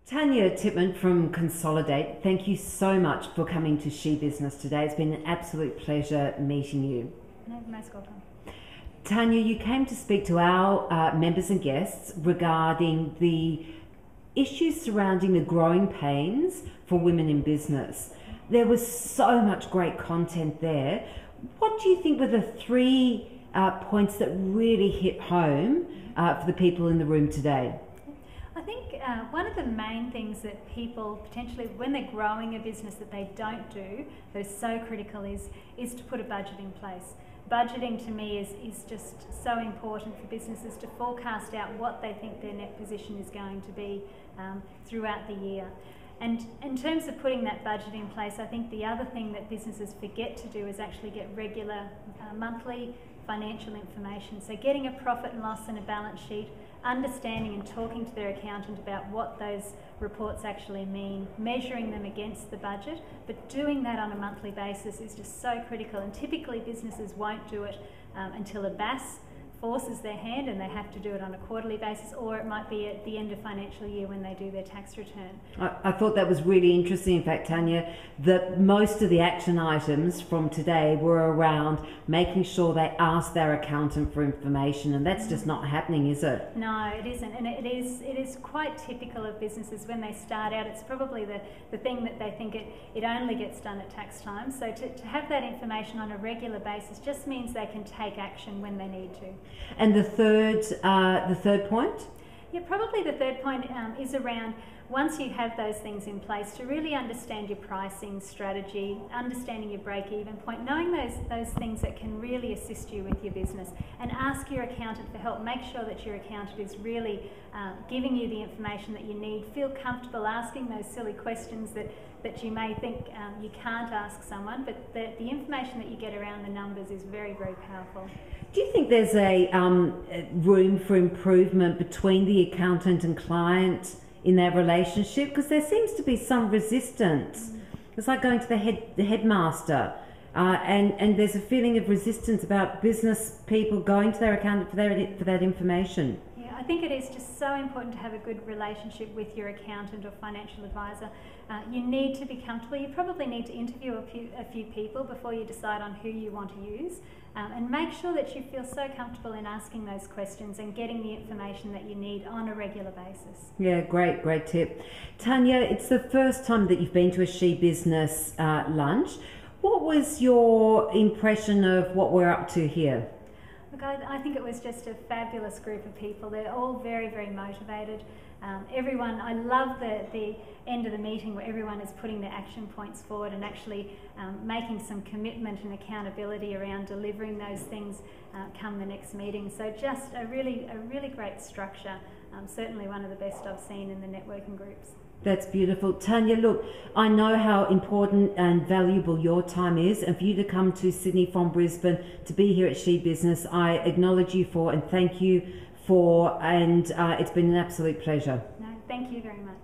Tanya Titman from Consolidate, thank you so much for coming to She Business today. It's been an absolute pleasure meeting you. No, most welcome. Tanya, you came to speak to our members and guests regarding the issues surrounding the growing pains for women in business. There was so much great content there. What do you think were the three points that really hit home for the people in the room today? I think one of the main things that people potentially, when they're growing a business that they don't do, that is so critical is to put a budget in place. Budgeting to me is just so important for businesses to forecast out what they think their net position is going to be throughout the year. And in terms of putting that budget in place, I think the other thing that businesses forget to do is actually get regular monthly financial information. So getting a profit and loss and a balance sheet, understanding and talking to their accountant about what those reports actually mean, measuring them against the budget, but doing that on a monthly basis is just so critical. And typically businesses won't do it until a BAS forces their hand and they have to do it on a quarterly basis, or it might be at the end of financial year when they do their tax return. I thought that was really interesting, in fact, Tanya, that most of the action items from today were around making sure they ask their accountant for information, and that's just not happening, is it? No, it isn't, and it is quite typical of businesses when they start out. It's probably the thing that they think it only gets done at tax time. So to have that information on a regular basis just means they can take action when they need to. And the third point? Yeah, probably the third point is around, once you have those things in place, to really understand your pricing strategy, understanding your break-even point, knowing those things that can really assist you with your business, and ask your accountant for help. Make sure that your accountant is really giving you the information that you need. Feel comfortable asking those silly questions that you may think you can't ask someone, but the information that you get around the numbers is very, very powerful. Do you think there's a room for improvement between the accountant and client in their relationship? Because there seems to be some resistance. It's like going to the headmaster, and there's a feeling of resistance about business people going to their accountant for that information. Yeah, I think it is just so important to have a good relationship with your accountant or financial advisor. You need to be comfortable. You probably need to interview a few people before you decide on who you want to use. And make sure that you feel so comfortable in asking those questions and getting the information that you need on a regular basis. Yeah, great tip. Tanya, it's the first time that you've been to a She Business lunch. What was your impression of what we're up to here? Look, I think it was just a fabulous group of people. They're all very, very motivated. Everyone, I love the end of the meeting where everyone is putting their action points forward and actually making some commitment and accountability around delivering those things come the next meeting. So just a really great structure. Certainly one of the best I've seen in the networking groups. That's beautiful. Tanya, look, I know how important and valuable your time is, and for you to come to Sydney from Brisbane to be here at She Business, I acknowledge you for and thank you for, and it's been an absolute pleasure. No, thank you very much.